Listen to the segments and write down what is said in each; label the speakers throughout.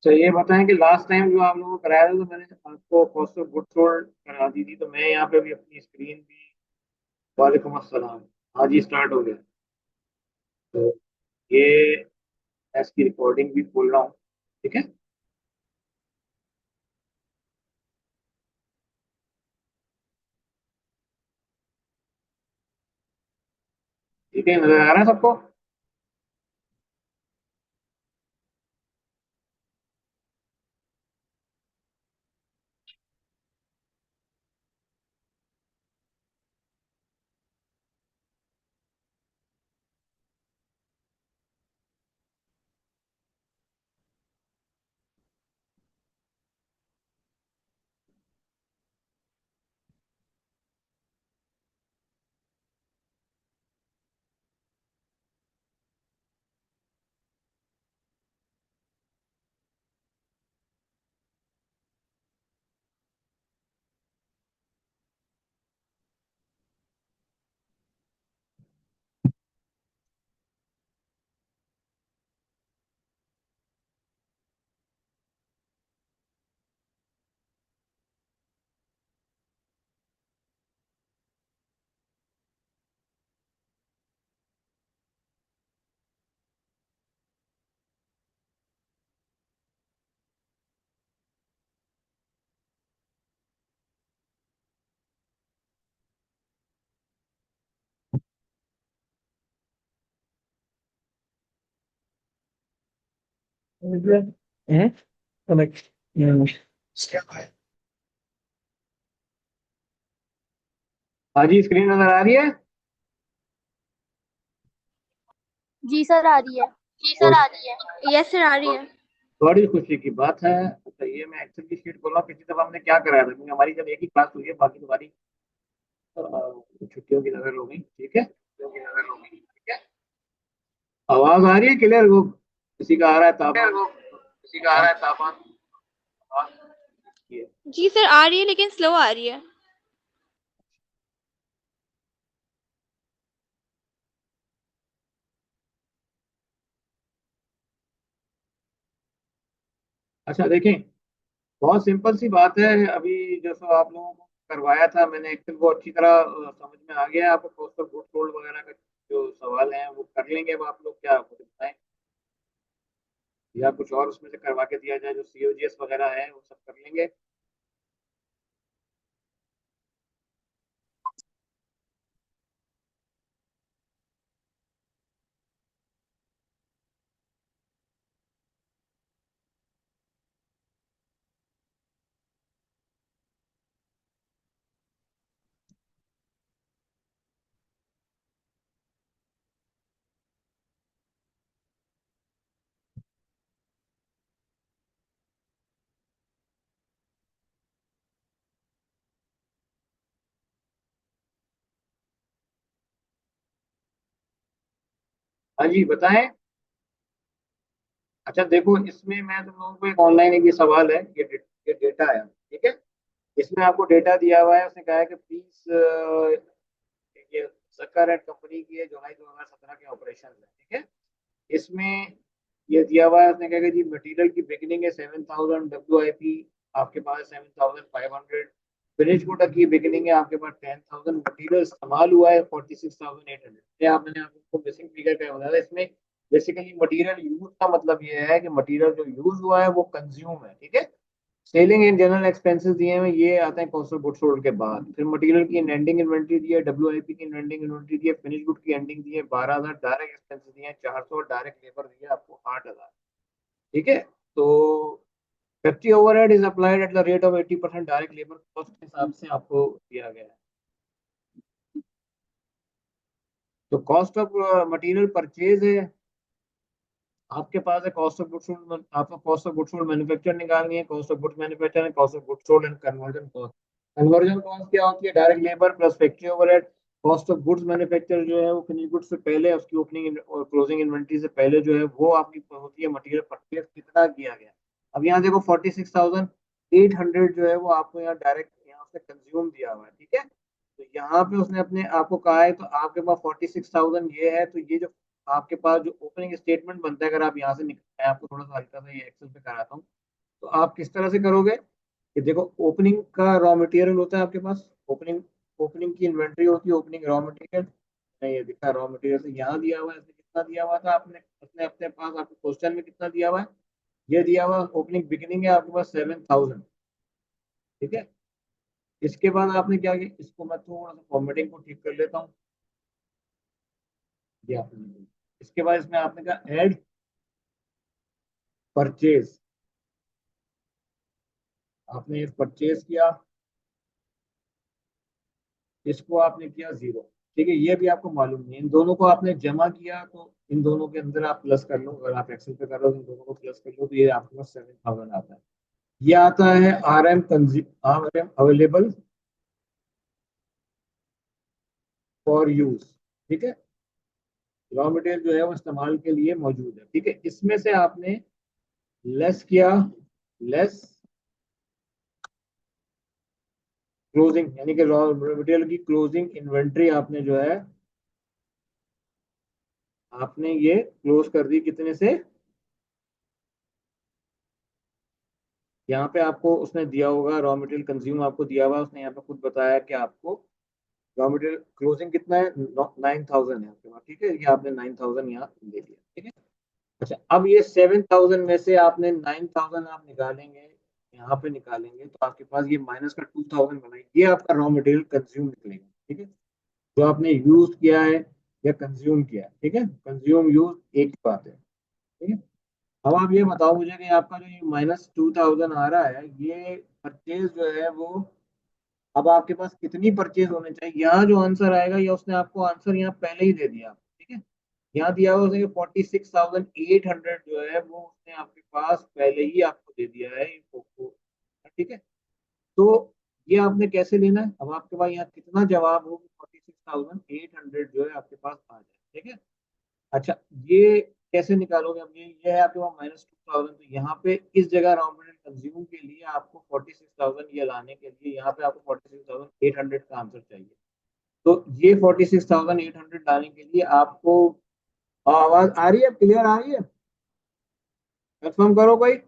Speaker 1: तो ये बताएं कि लास्ट टाइम जो आप लोगों को कराया था तो मैंने आपको कॉस्ट ऑफ गुड सोल्ड करा दी थी, तो मैं यहाँ पे भी अपनी स्क्रीन भी। वालेकुम अस्सलाम। आज ही स्टार्ट हो गया। तो ये मैं इसकी रिकॉर्डिंग भी खोल रहा हूँ। ठीक है। ठीक है, नजर आ रहा है सबको? हैं? कनेक्ट। हाँ जी, स्क्रीन नजर आ रही है।
Speaker 2: जी सर आ रही है।
Speaker 1: जी सर, आ रही है।
Speaker 2: यस सर आ रही है।
Speaker 1: बड़ी खुशी की बात है। तो ये मैं एक्सेल की शीट खोला, पिछली दफा हमने क्या कराया था, क्योंकि हमारी जब एक ही क्लास हुई है, बाकी तुम्हारी छुट्टियों की नजर हो गई। ठीक है, छुट्टियों की नजर हो गई। ठीक है। आवाज आ रही है क्लियर? वो किसी का आ रहा है तापमान? वो किसी का आ रहा है तापमान? आवाज ये।
Speaker 2: जी सर आ रही है लेकिन स्लो आ रही है।
Speaker 1: अच्छा देखें, बहुत सिंपल सी बात है। अभी जो सो आप लोगों को करवाया था मैंने एक्सेल, वो अच्छी तरह समझ में आ गया है आपको। कॉस्ट ऑफ गुड सोल्ड वगैरह का जो सवाल है वो कर लेंगे। अब आप लोग क्या आपको बताएं, या कुछ और उसमें से करवा के दिया जाए? जो सीओजीएस वगैरह है वो सब कर लेंगे। हाँ जी बताएं। अच्छा देखो, इसमें मैं तुम लोगों को एक ऑनलाइन एक ये सवाल है, ये डेटा है। ठीक है। इसमें आपको डेटा दिया हुआ है, उसने कहा है कि प्लीज, ये जक्कर एंड कंपनी की है, जुलाई 2017 के ऑपरेशन है। ठीक है। इसमें ये दिया हुआ है, उसने कहा कि जी मटेरियल की बिगनिंग है 7000 WIP, आपके पास 7500। फिनिश गुड की बिगनिंग है आपके पास 10000। मटेरियल इस्तेमाल हुआ है 46,800। ये आप मैंने आपको बेसिक फिगर का बताया था। इसमें बेसिकली मटेरियल यूज का मतलब ये है कि मटेरियल जो यूज हुआ है वो कंज्यूम है। ठीक है। सेलिंग एंड जनरल एक्सपेंसेस दिए हैं, ये आते हैं कॉस्ट ऑफ गुड्स सोल्ड के बाद। फिर मटेरियल की एंडिंग इन्वेंट्री दी है, WIP की एंडिंग इन्वेंट्री दी है, फिनिश गुड की एंडिंग दी है 12,000, डायरेक्ट एक्सपेंसेस दिए हैं 400, डायरेक्ट लेबर दिया आपको 8,000। ठीक है। तो factory overhead is applied at the rate of 80% direct labour cost के हिसाब से आपको दिया गया है। तो कॉस्ट ऑफ मटेरियल परचेज है आपके पास है। कॉस्ट ऑफ गुड्स सोल्ड, आपको cost of goods sold manufacture निकालनी है। कॉस्ट ऑफ गुड्स मैन्युफैक्चर है cost of goods sold and conversion cost. Conversion cost क्या होती है? Direct labour plus factory overhead. Cost of goods manufacture जो है वो फिनिश गुड्स से पहले, उसकी ओपनिंग और क्लोजिंग इन्वेंट्री से पहले जो है वो आपकी होती है मटेरियल परचेज कितना किया गया। अब यहाँ देखो 46,800 जो है वो आपको यहाँ डायरेक्ट यहाँ से कंज्यूम दिया हुआ है। ठीक है। तो यहाँ पे उसने अपने आपको कहा है, तो आपके पास 46,000 ये है। तो ये जो आपके पास जो ओपनिंग स्टेटमेंट बनता है, अगर आप यहाँ से मैं आपको थोड़ा सा हल्का सा ये एक्सेल पे कराता हूँ, तो आप किस तरह से करोगे कि देखो, ओपनिंग का रॉ मटेरियल होता है आपके पास, ओपनिंग ओपनिंग की इन्वेंट्री होती है, ओपनिंग रॉ मटेरियल। नहीं, ये दिखा रॉ मटेरियल से यहाँ दिया हुआ है, इसमें कितना दिया हुआ था आपने, उसने अपने पास आपको क्वेश्चन में कितना दिया हुआ है, ये दिया हुआ ओपनिंग बिगिनिंग है आपके पास 7,000। ठीक है, इसके बाद आपने क्या किया, इसको मैं थोड़ा सा फॉर्मेटिंग को ठीक कर लेता हूँ। ये आपने, इसके बाद इसमें आपने कहा ऐड परचेज, आपने ये परचेज किया, इसको आपने किया 0। ठीक है, ये भी आपको मालूम नहीं है, इन दोनों को आपने जमा किया तो इन दोनों के अंदर आप प्लस कर लो, अगर आप एक्सेल पे कर रहे हो तो इन दोनों को प्लस कर लो, तो ये आपके पास 7,000 आता है। ये आता है R am available for use. ठीक है, रॉ मटेरियल जो है वो इस्तेमाल के लिए मौजूद है। ठीक है, इसमें से आपने लेस किया, लेस क्लोजिंग, यानी कि रॉ मटेरियल की क्लोजिंग इन्वेंट्री आपने जो है, आपने ये क्लोज कर दी कितने से, यहाँ पे आपको उसने दिया होगा रॉ मटेरियल कंज्यूम, आपको दिया हुआ उसने यहाँ पे खुद बताया कि आपको रॉ मटेरियल क्लोजिंग कितना है, 9,000 है आपके पास। ठीक है, ये आपने 9,000 यहाँ ले लिया। ठीक है, अच्छा, अब ये 7,000 में से आपने 9,000 आप निकालेंगे, यहाँ पे निकालेंगे तो आपके पास ये माइनस का 2,000 बनाएंगे, ये आपका रॉ मटेरियल कंज्यूम निकलेगा। ठीक है, जो आपने यूज किया है या कंज्यूम किया है। ठीक है, कंज्यूम यूज एक ही बात है। ठीक है, अब आप ये बताओ मुझे कि आपका जो ये -2,000 आ रहा है, ये परचेज जो है वो, अब आपके पास कितनी परचेज होने चाहिए, यहाँ जो आंसर आएगा, या उसने आपको आंसर यहाँ पहले ही दे दिया। ठीक है, यहाँ दिया हुआ उसने 46,800 जो है वो उसने आपके पास पहले ही आपको दे दिया है ठीक है, तो ये आपने कैसे लेना है, अब आपके पास यहाँ कितना जवाब हो, 46,800 जो है आपके पास आ जाए। ठीक है, अच्छा, ये कैसे निकालोगे, अब ये है आपके पास -2,000, तो यहाँ पे इस जगह रॉ मटेरियल कंज्यूम के लिए आपको 46,000 ये लाने के लिए यहाँ पे आपको 46,800 का आंसर चाहिए। तो ये 46,800 लाने के लिए आपको, आवाज आ रही है, क्लियर आ रही है, कंफर्म करो कोई,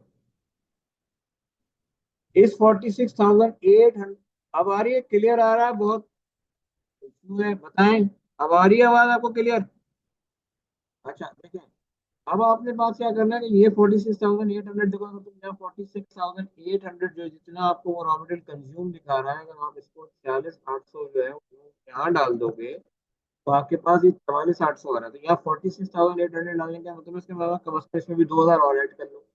Speaker 1: इस 46,800, अब आ रही है, क्लियर आ रहा है, बहुत इशू है, बताएं, अब आ रही है आवाज आपको क्लियर। अच्छा, देखिए, अब आपने बात क्या करना है कि ये 46,800 देखो, तो तुम यहाँ 46,800 जो है, जितना आपको वो रॉ मटेरियल कंज्यूम दिखा रहा है, अगर आप इसको 46,800 जो है वो यहाँ डाल दोगे, तो आपके पास ये 44,800 आ रहा है, तो यहाँ 46,800 डालने का मतलब इसके बाद कम से कम इसमें भी 2,000 और ऐड कर लो,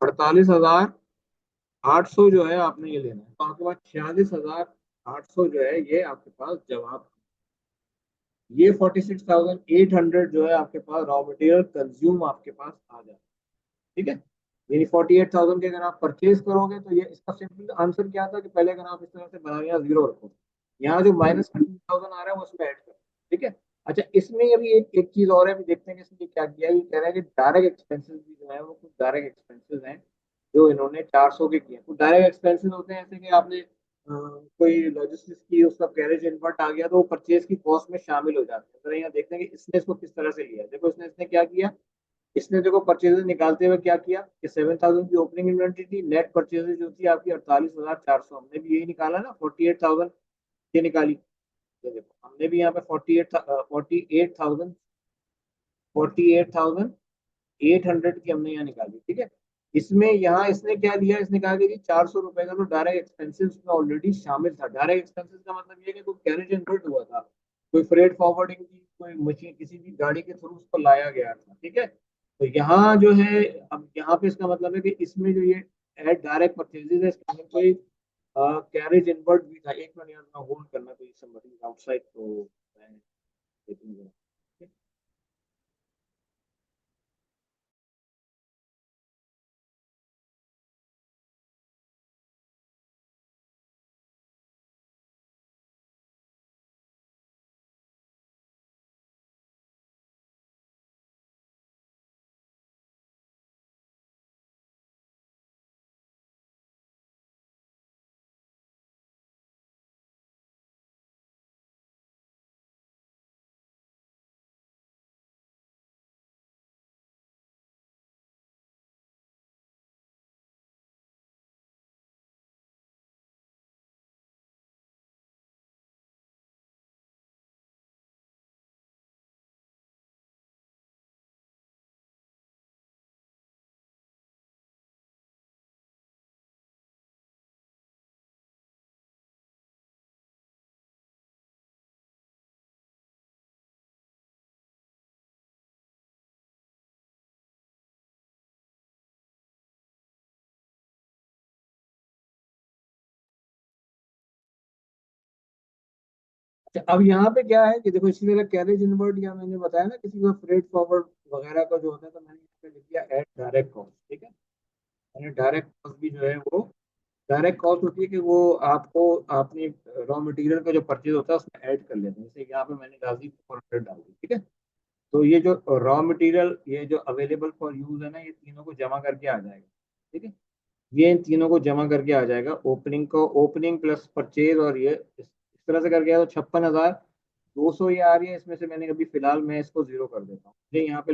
Speaker 1: 48,800 जो है आपने ये लेना है, तो आपके पास 46,800 जो है ये आपके पास जवाब, ये 46,800 जो है आपके पास रॉ मटेरियल कंज्यूम आपके पास आ जाए। ठीक है, यानी 48,000 के अगर आप परचेज करोगे, तो ये इसका सिंपल आंसर क्या था कि पहले अगर आप इस तरह से बना, यहाँ 0 रखो, यहाँ जो -2,000 आ रहा है वो उसमें ऐड करो। ठीक है, अच्छा, इसमें अभी एक एक चीज और है, अभी देखते हैं कि इसमें क्या किया है, ये कह रहा है कि डायरेक्ट एक्सपेंसेस भी जो है वो कुछ डायरेक्ट एक्सपेंसेस हैं जो इन्होंने 400 के किए, कुछ डायरेक्ट एक्सपेंसेस होते हैं, जैसे कि आपने कोई लॉजिस्टिक्स की उसका कैरेज इनवर्ट आ गया, तो वो परचेज की कॉस्ट में शामिल हो जाते हैं। तो यहाँ देखते हैं कि इसने इसको किस तरह से लिया, देखो इसने क्या किया, इसने देखो परचेजेस निकालते हुए क्या किया कि 7,000 की ओपनिंग इन्वेंट्री थी, नेट परचेजेस जो थी आपकी 48,400, हमने भी यही निकाला ना, 48,000 ये निकाली। ये देखो, हमने भी यहाँ पे 48,800 की हमने यहाँ निकाली। ठीक है, इसमें यहाँ इसने क्या दिया, इसने कहा कि 400 रुपए का तो डायरेक्ट एक्सपेंसिस में ऑलरेडी शामिल था। डायरेक्ट एक्सपेंसिस का मतलब ये है कि कोई कैरेज इनपुट हुआ था, कोई फ्रेट फॉरवर्डिंग की कोई मशीन किसी भी गाड़ी के थ्रू उसको लाया गया था। ठीक है, तो यहाँ जो है, अब यहाँ पे इसका मतलब है कि इसमें जो ये एड डायरेक्ट परचेजेस है, इसके अंदर कोई कैरेज इनवर्ट भी था। एक मिनट यार, मैं होल्ड करना, कोई समबडी आउटसाइड, तो मैं देखूंगा। अच्छा, अब यहाँ पे क्या है कि देखो इसी तरह कैरेज इनवर्ट या मैंने बताया ना किसी को फ्रेट फॉरवर्ड वगैरह का जो होता है, तो मैंने यहाँ पे लिख दिया एट डायरेक्ट कॉस्ट। ठीक है, मैंने डायरेक्ट कॉस्ट भी जो है वो डायरेक्ट कॉस्ट होती है कि वो आपको आपने रॉ मटेरियल का जो परचेज होता है उसमें ऐड कर लेते हैं। जैसे यहाँ पे मैंने डाल दी 400 डाल दी। ठीक है, तो ये जो रॉ मटेरियल ये जो अवेलेबल फॉर यूज है ना, ये तीनों को जमा करके आ जाएगा। ठीक है, ये इन तीनों को जमा करके आ जाएगा, ओपनिंग को ओपनिंग प्लस परचेज, और ये इस तरह से करके आया तो 56,200 ये आ रही है। इसमें से मैंने अभी फिलहाल मैं इसको जीरो कर देता हूँ। मुझे यहाँ पे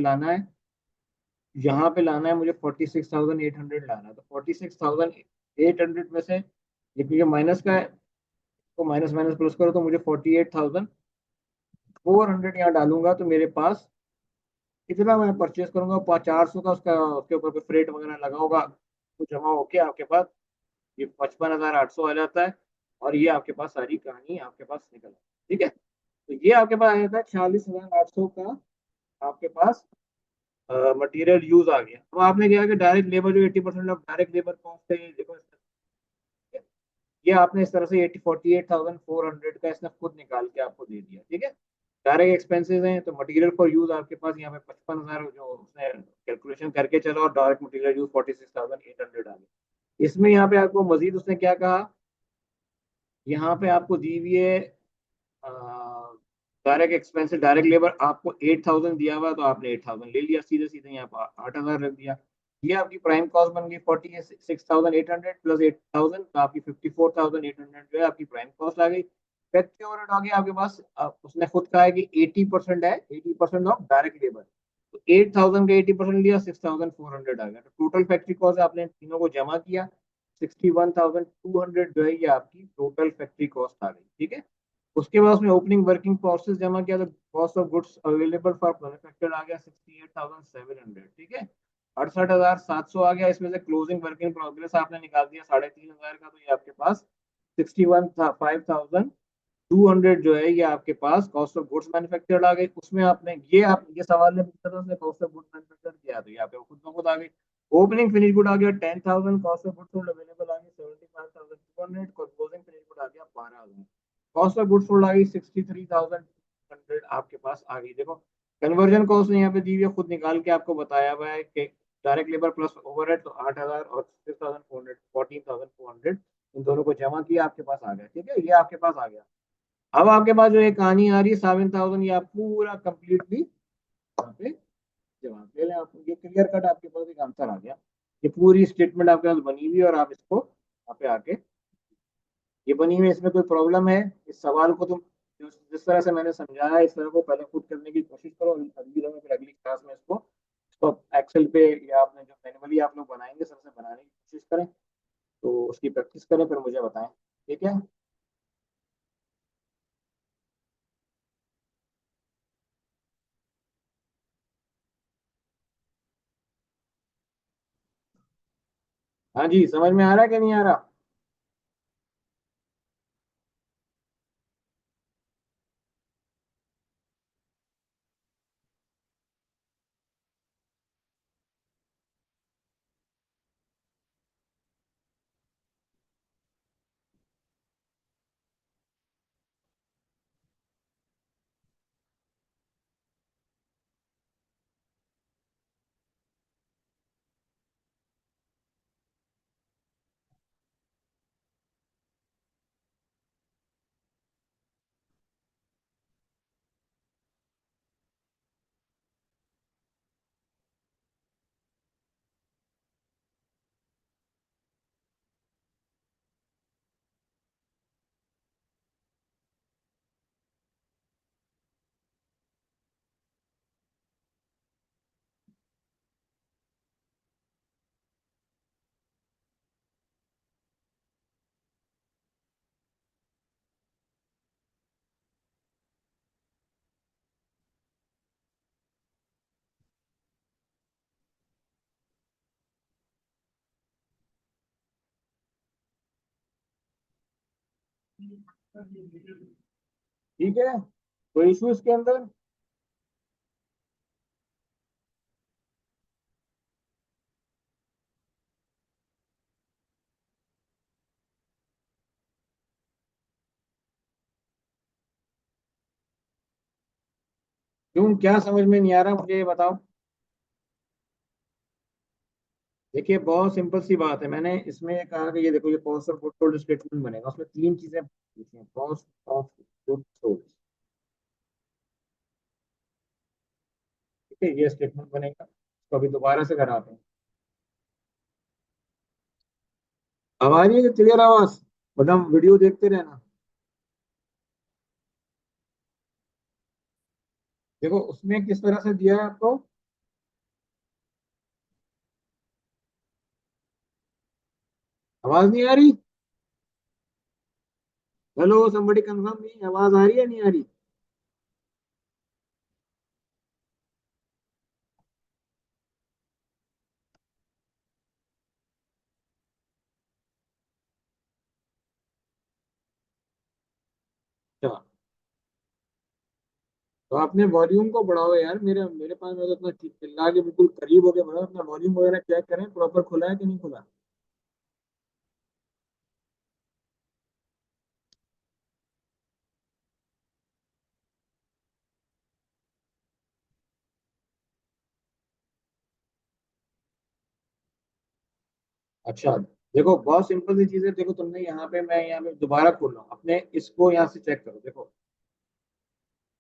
Speaker 1: लाना है मुझे 46,800 लाना है। तो 46,800 में से ये क्योंकि माइनस का है, तो माइनस माइनस प्लस करो तो मुझे 48,400 यहाँ डालूंगा, तो मेरे पास कितना मैं परचेज करूंगा 400 का, उसका उसके ऊपर कोई फ्रेट वगैरह लगा होगा, तो जमा होके आपके पास ये 55,800 आ जाता है। और ये आपके पास सारी कहानी आपके पास निकल आती है। ठीक है, तो ये आपके पास आ जाता है 46,800 का आपके पास मटेरियल यूज आ गया। अब आपने क्या है कि डायरेक्ट लेबर जो 80% ऑफ डायरेक्ट लेबर कॉस्ट है, ये देखो ये आपने इस तरह से 48,400 का इसने खुद निकाल के आपको दे दिया। ठीक है, डायरेक्ट एक्सपेंसेस हैं तो मटेरियल फॉर यूज आपके पास यहाँ पे 55,000 जो उसने कैलकुलेशन करके चलो, और डायरेक्ट मटेरियल यूज 46,800 आ गया। इसमें यहाँ पे आपको मजीद उसने क्या कहा, यहाँ पे आपको दी हुई है डायरेक्ट एक्सपेंसेस डायरेक्ट लेबर आपको 8,000 दिया हुआ, तो आपने 8,000 ले लिया सीधे सीधे, यहाँ पर 8,000 रख दिया। ये आपकी प्राइम कॉस्ट बन गई 46,800 प्लस 8,000, तो आपकी 54,800 जो है आपकी प्राइम कॉस्ट आ गई। फैक्ट्री ओवरहेड आ गया आपके पास। उसने खुद कहा है कि 80% है, 80% ऑफ डायरेक्ट लेबर, तो 8,000 का 80% लिया, 6,400 आ गया। तो टोटल फैक्ट्री कॉस्ट आपने तीनों को जमा किया, 61,200 जो है ये आपकी टोटल फैक्ट्री कॉस्ट आ गई। ठीक है, उसके बाद उसमें ओपनिंग वर्किंग प्रोसेस जमा किया, तो cost of goods available for manufacture आ गया 68,700। ठीक है, 68,700 आ गया। इसमें से क्लोजिंग वर्क इन प्रोग्रेस आपने निकाल दिया 3,500 का, तो ये आपके पास 61,500 जो है ये आपके पास कॉस्ट ऑफ गुड्स मैन्युफैक्चर्ड आ गई। उसमें आपने ये सवाल ने पूछा था, उसने कॉस्ट ऑफ गुड्स मैन्युफैक्चर्ड किया, तो ये आपके खुद ब खुद आ गई। ओपनिंग फिनिश गुड आ गया 10,000, cost of goods sold available आ गई 75,200, क्लोजिंग फिनिश गुड आ गया 12,000, कॉस्ट ऑफ गुड्स सोल्ड आ गई 63,100 आपके पास आ गई। देखो कन्वर्जन कॉस्ट ने यहाँ पे दी हुई है, खुद निकाल के आपको बताया हुआ है कि डायरेक्ट लेबर प्लस ओवरहेड, तो 8,000 और 6,400 14,400 इन दोनों को जमा किया आपके पास आ गया। ठीक है, ये आपके पास आ गया। अब आपके पास जो एक कहानी आ रही है 7,000, ये आप पूरा कंप्लीटली यहाँ पे जवाब ले लें। आप ये क्लियर कट आपके पास एक आंसर आ गया। ये पूरी स्टेटमेंट आपके पास बनी हुई है, और आप इसको यहाँ पे आके ये बनी हुई है, इसमें कोई प्रॉब्लम है? इस सवाल को तुम जिस तरह से मैंने समझाया इस तरह को पहले खुद करने की कोशिश करो, अगली दफा फिर अगली क्लास में इसको एक्सेल पे या आपने जो मैनुअली आप लोग बनाएंगे सबसे बनाने की कोशिश करें, तो उसकी प्रैक्टिस करें, फिर मुझे बताएं। ठीक है, हाँ जी, समझ में आ रहा है कि नहीं आ रहा? ठीक है, कोई इशू इसके अंदर? क्यों, क्या समझ में नहीं आ रहा मुझे ये बताओ। देखिए बहुत सिंपल सी बात है, मैंने इसमें कहा कि ये देखो, ये cost of good sold statement बनेगा, उसमें तीन चीजें लिखी हैं, कॉस्ट ऑफ गुड सोल्ड। ठीक है, ये स्टेटमेंट बनेगा, इसको अभी दोबारा से कराते हैं। अब आ रही है क्लियर आवाज? मतलब वीडियो देखते रहना। देखो उसमें किस तरह से दिया है आपको। आवाज नहीं आ रही? हेलो somebody कंफर्म, नहीं आवाज आ रही है नहीं आ रही? अच्छा, तो आपने वॉल्यूम को बढ़ाओ यार, मेरे मेरे पास में तो इतना चिल्ला के बिल्कुल करीब होके बढ़ाओ, अपना वॉल्यूम वगैरह चेक करें प्रॉपर खुला है कि नहीं खुला। अच्छा, देखो बहुत सिंपल सी चीज है, देखो तुमने यहाँ पे, मैं यहाँ पे दोबारा खोल रहा हूँ अपने इसको, यहाँ से चेक करो। देखो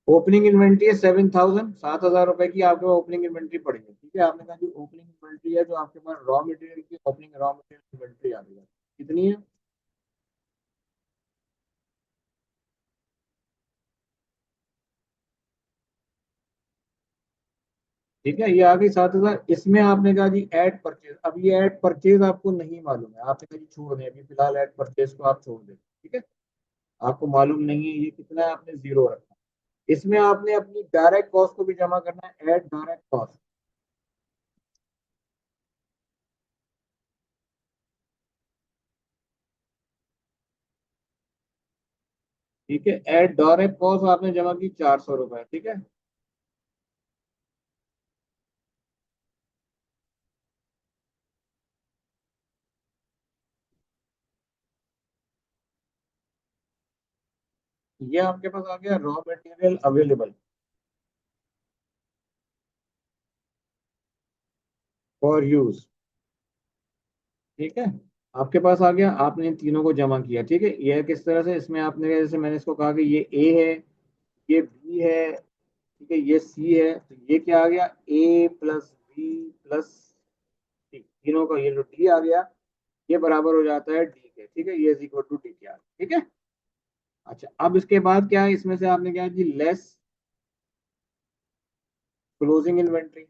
Speaker 1: ओपनिंग इन्वेंट्री है 7,000, 7,000 रुपए की आपके पास ओपनिंग इन्वेंट्री पड़ी है। ठीक है, आपने कहा जी ओपनिंग इन्वेंट्री है जो आपके पास रॉ मटेरियल की ओपनिंग रॉ मटेरियल इन्वेंट्री आ रही है, कितनी है? ठीक है, ये आ गई 7,000। इसमें आपने कहा जी ऐड परचेज, अब ये ऐड परचेज आपको नहीं मालूम है, आपने कहा जी छोड़ दें अभी फिलहाल, ऐड परचेज को आप छोड़ दें। ठीक है, आपको मालूम नहीं है ये कितना है, आपने जीरो रखा। इसमें आपने अपनी डायरेक्ट कॉस्ट को भी जमा करना है, ऐड डायरेक्ट कॉस्ट। ठीक है, ऐड डायरेक्ट कॉस्ट आपने जमा की 400 रुपए। ठीक है, ये आपके पास आ गया raw material available for use. ठीक है, आपके पास आ गया, आपने इन तीनों को जमा किया। ठीक है, ये किस तरह से, इसमें आपने जैसे मैंने इसको कहा कि ये ए है, ये बी है, ठीक है, ये सी है, तो ये क्या आ गया, ए प्लस बी प्लस सी, तीनों का ये जो डी आ गया, ये बराबर हो जाता है डी के। ठीक है, ये इज इक्वल टू डी के आ गया। ठीक है, अच्छा अब इसके बाद क्या है, इसमें से आपने क्या है जी, लेस क्लोजिंग इन्वेंट्री।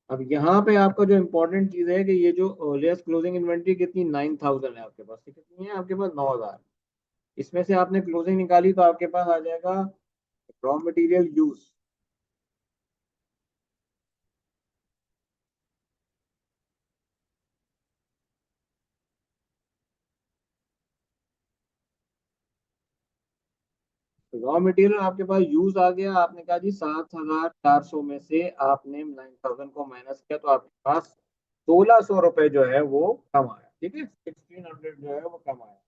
Speaker 1: अब यहाँ पे आपका जो इम्पोर्टेंट चीज है कि ये जो लेस क्लोजिंग इन्वेंट्री कितनी, 9,000 है आपके पास। ठीक है, कितनी है आपके पास, 9,000। इसमें से आपने क्लोजिंग निकाली तो आपके पास आ जाएगा raw material use. Raw material आपके पास यूज आ गया, आपने कहा जी 7,400 में से आपने 9,000 को माइनस किया, तो आपके पास 1,600 रुपए जो है वो कम आया। ठीक है, 1,600 जो है वो कम आया,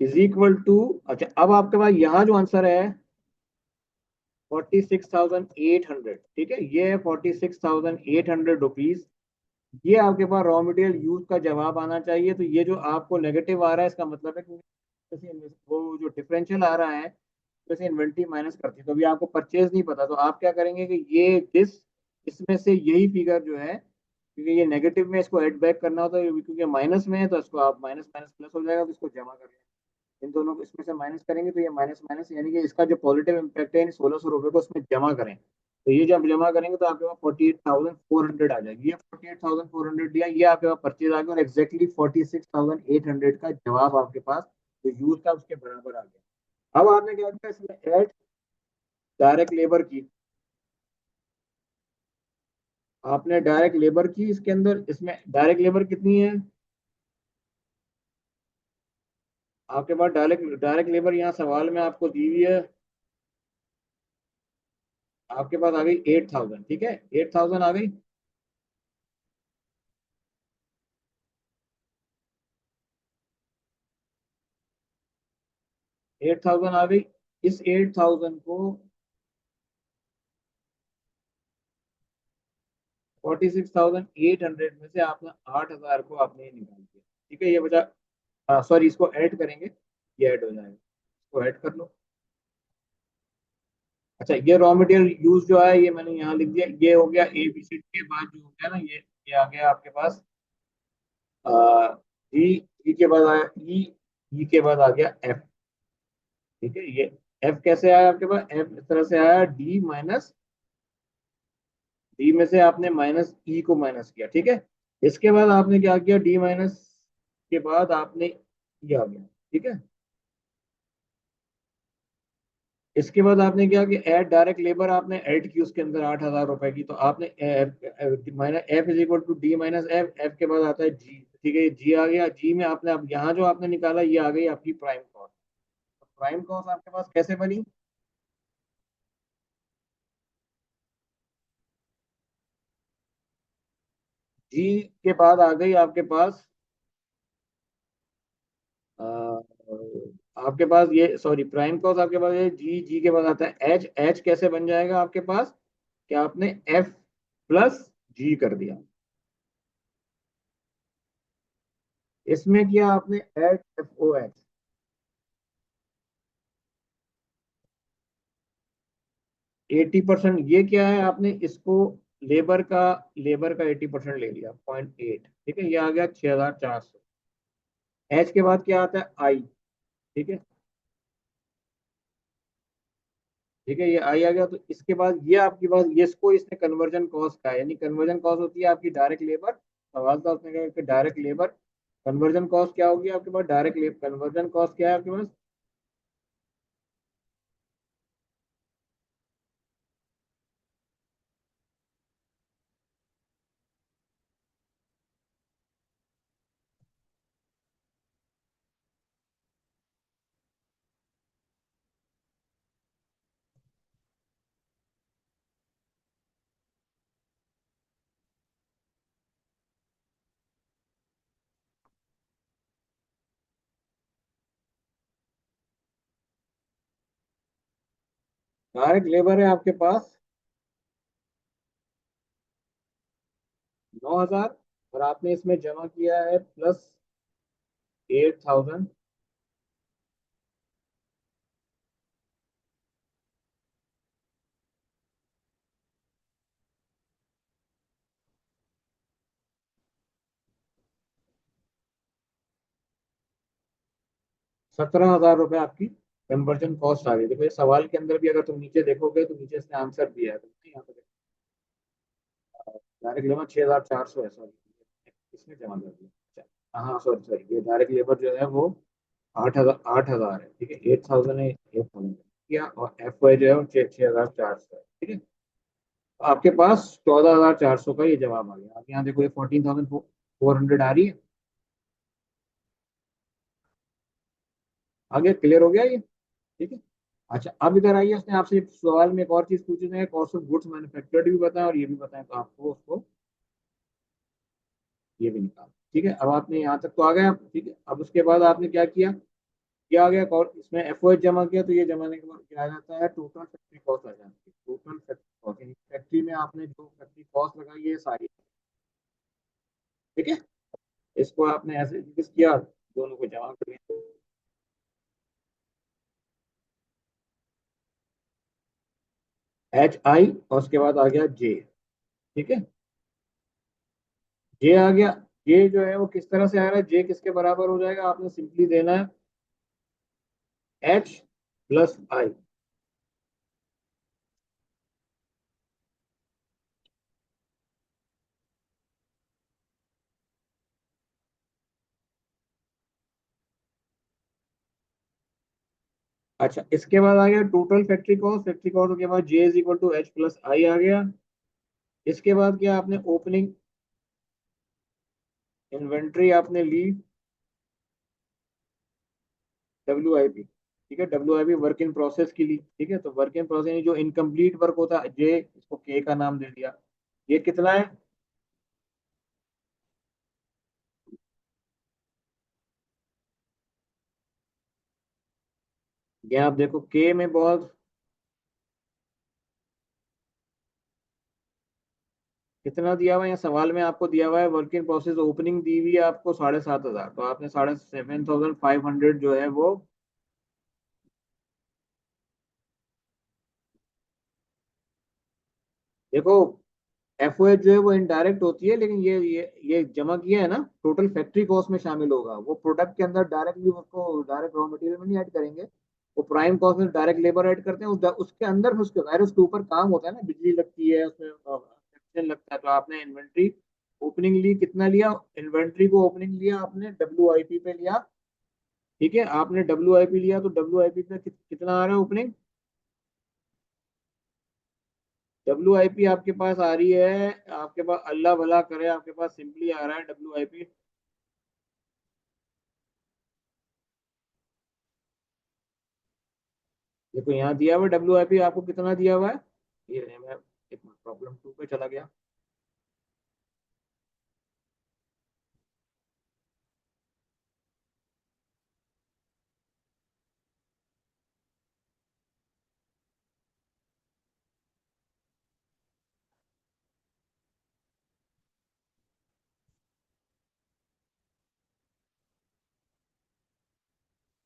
Speaker 1: इज इक्वल टू। अच्छा, अब आपके पास यहाँ जो आंसर है 46,800। ठीक है, ये है 46,800 रुपीज। ये आपके पास रॉ मटेरियल यूज का जवाब आना चाहिए। तो ये जो आपको नेगेटिव आ रहा है, इसका मतलब है कि वो जो डिफरेंशियल आ रहा है, जैसे इन्वेंट्री माइनस करती है, तो अभी आपको परचेज नहीं पता, तो आप क्या करेंगे कि ये दिस, इसमें से यही फिगर जो है, क्योंकि ये नेगेटिव में इसको ऐड बैक करना होता है, क्योंकि माइनस में है तो इसको आप माइनस माइनस प्लस हो जाएगा, तो इसको जमा कर लें। इन दोनों को इसमें से माइनस करेंगे तो ये माइनस माइनस, यानी कि इसका जो पॉजिटिव इम्पैक्ट है इन 1,600 रुपये को इसमें जमा करें। तो ये जब जमा करेंगे तो आपके पास 48,400 आ जाएगी, ये 48,400 दिया, ये आपके पास परचेज आ गया, और एक्जैक्टली 46,800 का जवाब आपके पास जो यूज था उसके बराबर आ गया। अब आपने क्या किया, इसमें ऐड डायरेक्ट लेबर की, आपने डायरेक्ट लेबर की इसके अंदर, इसमें डायरेक्ट लेबर कितनी है आपके पास, डायरेक्ट डायरेक्ट लेबर यहाँ सवाल में आपको दी हुई है, आपके पास आ गई 8,000। ठीक है, 8,000 आ गई। 8,000 आ गई। इस 8,000 को 46,800 में से आपने 8,000 को आपने निकाल दिया। ठीक है, ये बचा। सॉरी, इसको ऐड करेंगे, ये ऐड हो जाएगा, इसको ऐड कर लो। अच्छा, ये रॉ मटेरियल यूज जो है ये मैंने यहाँ लिख दिया। ये हो गया ए बी सी के बाद जो हो गया ना, ये आ गया आपके पास जी। ई के बाद आया ई। ई के बाद आ गया एफ। ठीक है, ये एफ कैसे आया आपके पास? एफ इस तरह से आया, डी माइनस, डी में से आपने माइनस ई को माइनस किया। ठीक है, इसके बाद आपने क्या किया? डी माइनस के बाद आपने ई आ गया। ठीक है, इसके बाद आपने क्या कि ऐड डायरेक्ट लेबर आपने ऐड की उसके अंदर 8,000 रुपए की, तो आपने minus F is equal to D minus F. F के बाद आता है जी। ठीक है, जी आ गया। जी में आपने अब यहाँ जो आपने निकाला ये आ गई आपकी प्राइम कॉस्ट। प्राइम कॉस्ट आपके पास कैसे बनी? जी के बाद आ गई आपके पास अ, आपके पास ये, सॉरी, प्राइम कॉस्ट आपके पास है जी। जी के बाद आता है एच। एच कैसे बन जाएगा आपके पास कि आपने एफ प्लस जी कर दिया। इसमें किया आपने एड एफ ओ एच। 80%, ये क्या है? आपने इसको लेबर का, लेबर का 80% ले लिया, 0.8। ठीक है, ये आ गया 6,400। एच के बाद क्या आता है? आई। ठीक है, ठीक है, ये आई आ गया। तो इसके बाद ये आपके पास, ये इसको इसने कन्वर्जन कॉस्ट का है, यानी कन्वर्जन कॉस्ट होती है आपकी डायरेक्ट लेबर। सवाल था उसने कहा कि डायरेक्ट लेबर कन्वर्जन कॉस्ट क्या होगी आपके पास? डायरेक्ट लेबर कन्वर्जन कॉस्ट क्या है आपके पास? डायरेक्ट लेबर है आपके पास 9,000, और आपने इसमें जमा किया है प्लस 8,000। 17,000 रुपये आपकी कन्वर्जन कॉस्ट आ गई। देखो ये सवाल के अंदर भी अगर तुम नीचे देखोगे तो नीचे इसने आंसर दिया है, तो यहाँ पे डायरेक्ट लेबर 6,400 है, सॉरी इसमें जमा कर दिया। अच्छा, हाँ सॉरी सॉरी, ये डायरेक्ट लेबर जो है वो 8,000, 8,000 है। ठीक है, 8,000 है, 8,000 किया, और एफ वाई जो है वो 6,400 है। ठीक है, तो आपके पास 14,400 का ये जवाब आ गया। आप यहाँ देखो, ये 14,400 आ रही है। आगे क्लियर हो गया ये? ठीक है। अच्छा, अब इधर आइए, उसने आपसे एक सवाल में एक और चीज पूछी है, कॉस्ट ऑफ गुड्स मैन्युफैक्चर्ड भी बताएं और ये भी बताएं, तो आपको उसको ये भी निकाल। ठीक है, अब आपने यहाँ तक तो आ गए आप। ठीक है, अब उसके बाद आपने क्या किया? क्या आ गया? इसमें एफ जमा किया, तो ये जमाने के बाद क्या आ जाता है? टोटल फैक्ट्री कॉस्ट आ जाती है। टोटल फैक्ट्री कॉस्ट, फैक्ट्री में आपने जो फैक्ट्री कॉस्ट लगाई है सारी। ठीक है, इसको आपने ऐसे डिस्कस किया, दोनों को जमा कर दिया। एच आई, और उसके बाद आ गया जे। ठीक है, जे आ गया। जे जो है वो किस तरह से आ रहा है? जे किसके बराबर हो जाएगा? आपने सिंपली देना है एच प्लस आई। अच्छा, इसके बाद आ गया total factory cost. Factory cost के बाद J is equal to H plus I आ गया। इसके बाद क्या आपने ओपनिंग इन्वेंट्री आपने ली, डब्ल्यू आई पी। ठीक है, W I P work in process की ली। ठीक है, तो वर्क इन प्रोसेस जो इनकम्प्लीट वर्क होता है, जे इसको के का नाम दे दिया। ये कितना है? ये आप देखो के में बहुत कितना दिया हुआ है, या सवाल में आपको दिया हुआ है वर्क इन प्रोसेस ओपनिंग दी हुई है आपको 7,500, तो आपने 7,500 जो है वो, देखो एफओएच जो है वो इनडायरेक्ट होती है, लेकिन ये जमा किया है ना, टोटल फैक्ट्री कॉस्ट में शामिल होगा। वो प्रोडक्ट के अंदर डायरेक्टली उसको डायरेक्ट रॉ मटेरियल में नहीं ऐड करेंगे, वो प्राइम कॉस्ट में डायरेक्ट लेबर ऐड करते हैं उसके अंदर, फिर उसके बाहर उसके ऊपर काम होता है ना, बिजली लगती है उसमें, एक्सचेंज लगता है। तो आपने इन्वेंट्री ओपनिंग ली, कितना लिया इन्वेंट्री को ओपनिंग लिया आपने, डब्ल्यू पे लिया। ठीक है, आपने डब्ल्यू लिया तो डब्ल्यू पे कितना आ रहा है ओपनिंग, डब्ल्यू आपके पास आ रही है, आपके पास अल्लाह भला करे आपके पास सिंपली आ रहा है डब्ल्यू। देखो यहाँ दिया हुआ डब्ल्यू आपको कितना दिया हुआ है, ये रहे, मैं एक प्रॉब्लम टू पे चला गया।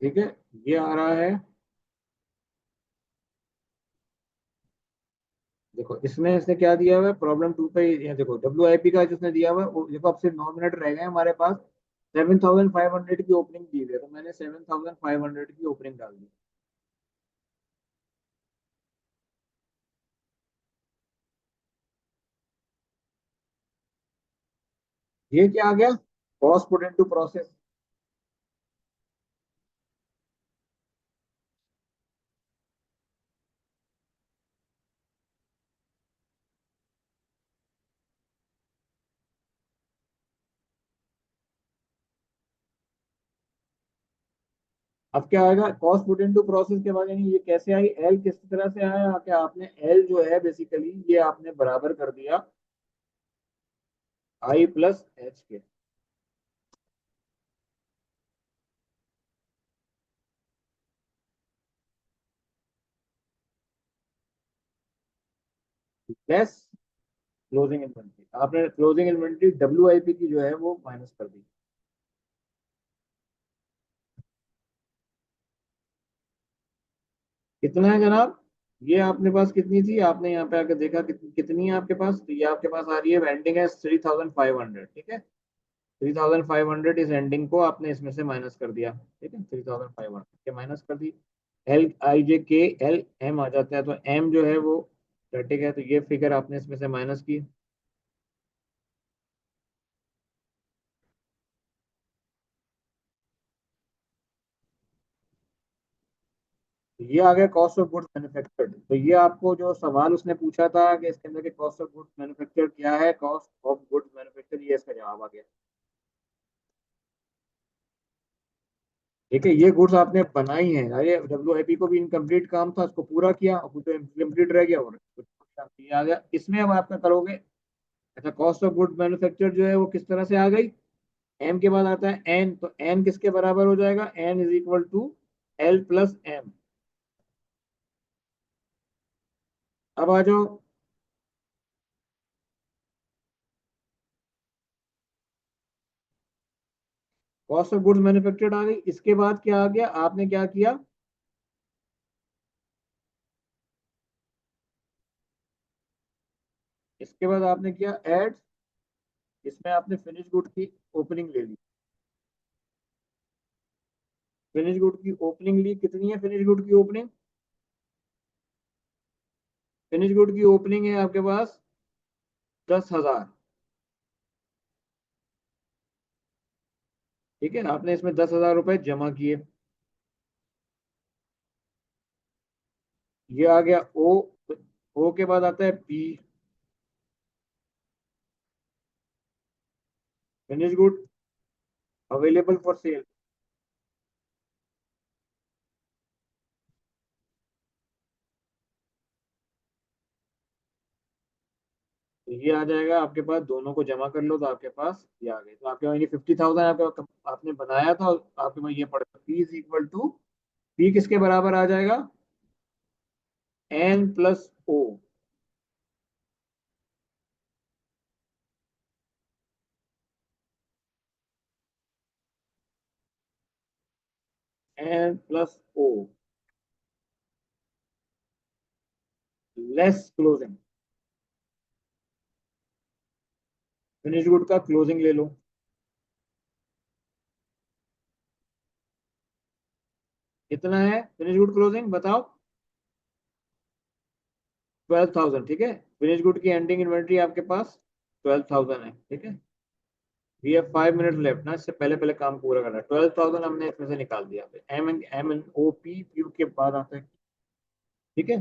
Speaker 1: ठीक है, ये आ रहा है, देखो इसमें इसने क्या दिया हुआ है प्रॉब्लम टू पे, ये देखो डब्ल्यू का जिसने दिया हुआ है देखो अब सिर्फ 9 मिनट रह गए हैं हमारे पास, 7,500 की ओपनिंग दी हुई है, तो मैंने 7,500 की ओपनिंग डाल दी। ये क्या आ गया, कॉस्ट पुट इनटू प्रोसेस। अब क्या आएगा, कॉस्ट पुट इनटू प्रोसेस के बाद, यानी ये कैसे आई, एल किस तरह से आया, क्या आपने एल जो है बेसिकली ये आपने बराबर कर दिया आई प्लस एच के, लेस क्लोजिंग इन्वेंट्री, आपने क्लोजिंग इन्वेंट्री डब्ल्यू की जो है वो माइनस कर दी। कितना है जनाब, ये आपने पास कितनी थी, आपने यहाँ पे आके देखा कितनी है आपके पास, तो ये आपके पास आ रही है एंडिंग है 3,500। ठीक है, 3,500 इस एंडिंग को आपने इसमें से माइनस कर दिया। ठीक है, 3,500 के माइनस कर दी, एल आई जे के एल एम आ जाता है, तो एम जो है वो स्टैटिक है, तो ये फिगर आपने इसमें से माइनस की। तो ये आ गया कॉस्ट ऑफ गुड्स मैन्युफैक्चर्ड। तो ये आपको जो सवाल उसने पूछा था कि इसके अंदर के कॉस्ट ऑफ गुड्स मैन्युफैक्चर्ड क्या है, कॉस्ट ऑफ गुड्स मैन्युफैक्चर्ड, ये इसका जवाब आ गया। ठीक है, ये गुड्स आपने बनाई हैं, अरे डब्ल्यू को भी इनकम्प्लीट काम था, उसको पूरा किया और कुछ इनकम्प्लीट रह गया और कुछ ये आ गया। इसमें अब आपका करोगे, अच्छा कॉस्ट ऑफ गुड्स मैन्युफैक्चर जो है वो किस तरह से आ गई, एम के बाद आता है एन, तो एन किसके बराबर हो जाएगा, N is equal to L plus M. अब आ जाओ, कॉस्ट ऑफ गुड्स मैन्युफैक्चर्ड आ गई, इसके बाद क्या आ गया, आपने क्या किया, इसके बाद आपने किया ऐड, इसमें आपने फिनिश गुड की ओपनिंग ले ली, फिनिश गुड की ओपनिंग ली, कितनी है फिनिश गुड की ओपनिंग, फिनिश गुड की ओपनिंग है आपके पास 10,000। ठीक है, आपने इसमें 10,000 रुपए जमा किए, ये आ गया ओ, ओ के बाद आता है P, finish good available for sale, तो ये आ जाएगा आपके पास, दोनों को जमा कर लो तो आपके पास ये आ गए, तो आपके पास 50,000 आपका आपने बनाया था, आपके पास ये पड़ेगा P is equal to P किसके बराबर आ जाएगा, N plus O. N plus O less closing. Finish good का क्लोजिंग ले लो, कितना है फिनिश गुड क्लोजिंग बताओ। 12,000, ठीक है। फिनिश गुड की एंडिंग इन्वेंट्री आपके पास 12,000 है, ठीक है। वी हैव 5 मिनट लेफ्ट ना, इससे पहले पहले काम पूरा करना है। 12,000 हमने इसमें से निकाल दिया, M N O P P के बाद आता है, ठीक है।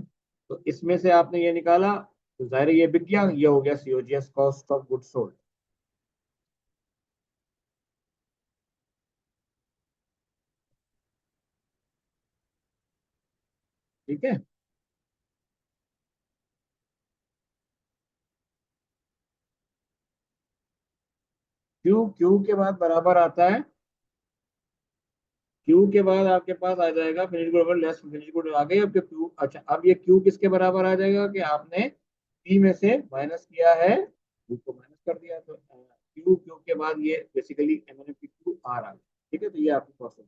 Speaker 1: तो इसमें से आपने ये निकाला, तो जाहिर है ये बिक गया, ये हो गया COGS, cost of good sold, ठीक है। क्यू क्यू के बाद बराबर आता है, क्यू के बाद आपके पास आ जाएगा finish good over less finish good आ गई। अब क्यू, अच्छा अब ये क्यू किसके बराबर आ जाएगा कि आपने पी में से माइनस किया है, क्यू को माइनस कर दिया, तो क्यू क्यू के बाद ये basically M N P Q R आ गया, ठीक है। तो ये आपकी प्रोसेस,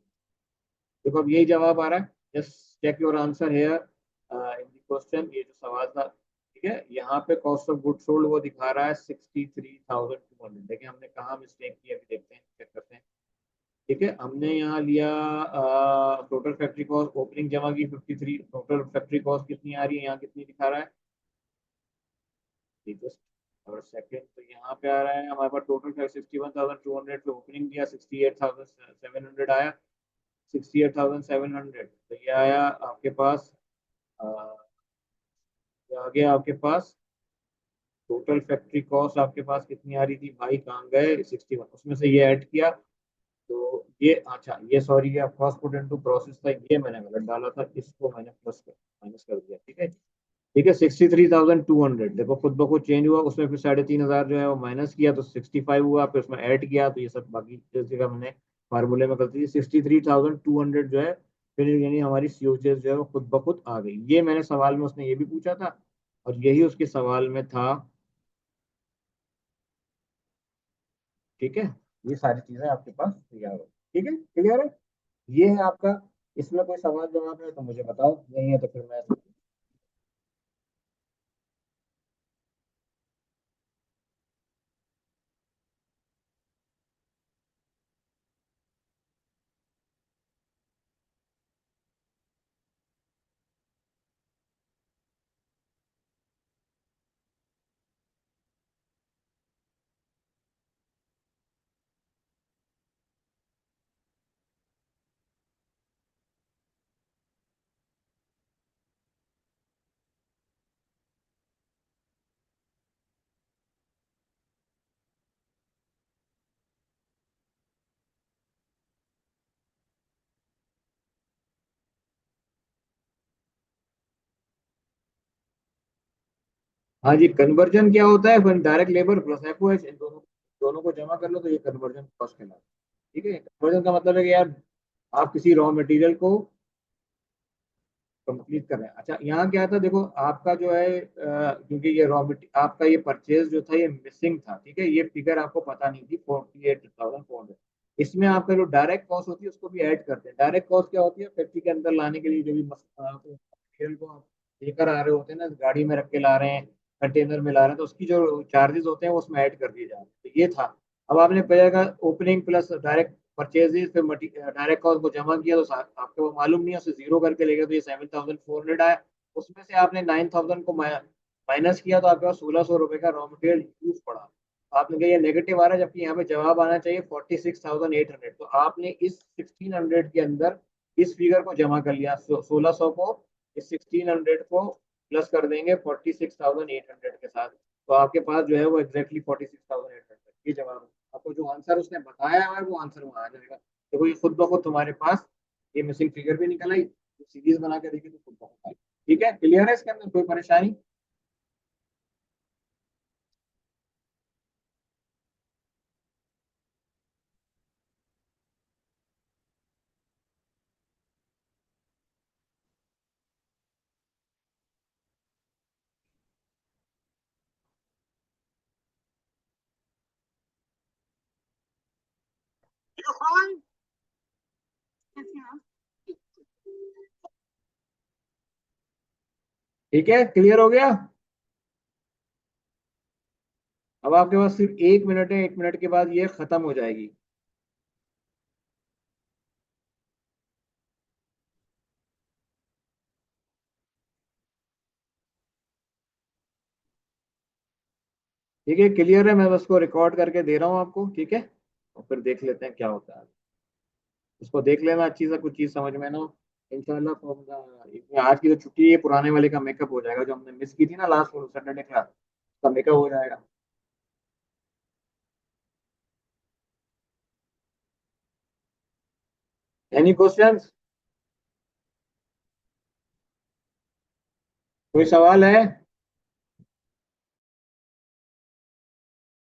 Speaker 1: देखो अब यही जवाब आ रहा है। Just check your answer here in the question, ये जो सवाल था, ठीक है। यहाँ पे कॉस्ट ऑफ गुड सोल्ड वो दिखा रहा है 63,200, देखिए हमने कहाँ मिस्टेक की, अभी देखते हैं, चेक करते हैं, ठीक है। हमने यहाँ लिया टोटल फैक्ट्री कॉस्ट, ओपनिंग जमा की 53, टोटल फैक्ट्री कॉस्ट कितनी आ रही है, यहाँ कितनी दिखा रहा है, जस्ट और सेकंड, तो यहाँ पे आ रहा है हमारे पास टोटल 61,200 पे ओपनिंग दिया, 68,700 आया, 68,700, तो ये आया आपके पास, अ, ये आ गया आपके पास टोटल फैक्ट्री कॉस्ट आपके पास कितनी आ रही थी भाई, कहाँ गए, 61, उसमें से ये ऐड किया, तो ये अच्छा, ये सॉरी, ये कॉस्ट पुट इनटू प्रोसेस था, ये मैंने गलत डाला था, इसको मैंने प्लस कर माइनस कर दिया, ठीक है, ठीक है। 63,200 देखो खुद ब खुद चेंज हुआ, उसमें फिर 3,500 जो है वो माइनस किया तो 65 हुआ, फिर उसमें ऐड किया, तो ये सब बाकी जिस जगह हमने फार्मूले में गलती थी, 63,200 जो है, फिर यानी हमारी सीओजीएस जो है वो खुद ब खुद आ गई। ये मैंने सवाल में, उसने ये भी पूछा था और यही उसके सवाल में था, ठीक है। ये सारी चीजें आपके पास तैयार हो, ठीक है, क्लियर है। ये है आपका, इसमें कोई सवाल जवाब है तो मुझे बताओ, नहीं है तो फिर मैं, हाँ जी, कन्वर्जन क्या होता है, डायरेक्ट लेबर प्लस एफओएच, इन दोनों दोनों को जमा कर लो तो ये कन्वर्जन कॉस्ट कहलाता है, ठीक है। कन्वर्जन का मतलब है कि यार आप किसी रॉ मटेरियल को कंप्लीट कर रहे हैं। अच्छा यहाँ क्या था, देखो आपका जो है क्योंकि ये आपका ये परचेज जो था ये मिसिंग था, ठीक है, ये फिगर आपको पता नहीं थी 48,400, इसमें आपका जो डायरेक्ट कॉस्ट होती है उसको भी ऐड करते हैं। डायरेक्ट कॉस्ट क्या होती है, फैक्ट्री के अंदर लाने के लिए जो भी मटेरियल को आप लेकर आ रहे होते हैं ना, गाड़ी में रख के ला रहे हैं, कंटेनर में ला रहे हैं, तो उसकी जो चार्जेस होते हैं वो उसमें ऐड कर दिए जाते हैं, तो ये था। अब आपने पहले ओपनिंग प्लस डायरेक्ट परचेजेस पे डायरेक्ट कॉस्ट को जमा किया, तो आपको वो मालूम नहीं है, उसे जीरो करके ले गए तो ये 7,400 आया, उसमें से आपने 9,000 को माइनस किया तो आपके पास 1,600 रुपए का रॉ मटेरियल यूज पड़ा। तो आपने कहा ये नेगेटिव आ रहा है, जबकि यहाँ पे जवाब आना चाहिए 46,800, तो आपने इस 1,600 के अंदर इस फिगर को जमा कर लिया, 1,600 को इस 1,600 को प्लस कर देंगे 46,800 के साथ, तो आपके पास जो है वो एग्जैक्टली 46,800 ये जवाब है। आपको जो आंसर उसने बताया हुआ है वो आंसर वहां आ जाएगा। देखो ये खुद ब खुद तुम्हारे पास ये मिसिंग फिगर भी निकल आई, सीरीज बना के देखी तो खुद ब खुद आई, ठीक है, क्लियर है, इसके अंदर कोई परेशानी। ठीक है, क्लियर हो गया। अब आपके पास सिर्फ 1 मिनट है, 1 मिनट के बाद ये खत्म हो जाएगी। ठीक है, क्लियर है, मैं बस को रिकॉर्ड करके दे रहा हूँ आपको, ठीक है, और फिर देख लेते हैं क्या होता है। उसको देख लेना अच्छी से, कुछ चीज समझ में ना हो। इंशाल्लाह तो आज की जो छुट्टी है पुराने वाले का मेकअप हो जाएगा, जो हमने मिस की थी ना लास्ट सैटरडे क्लास, उसका मेकअप हो जाएगा। Any questions? कोई सवाल है?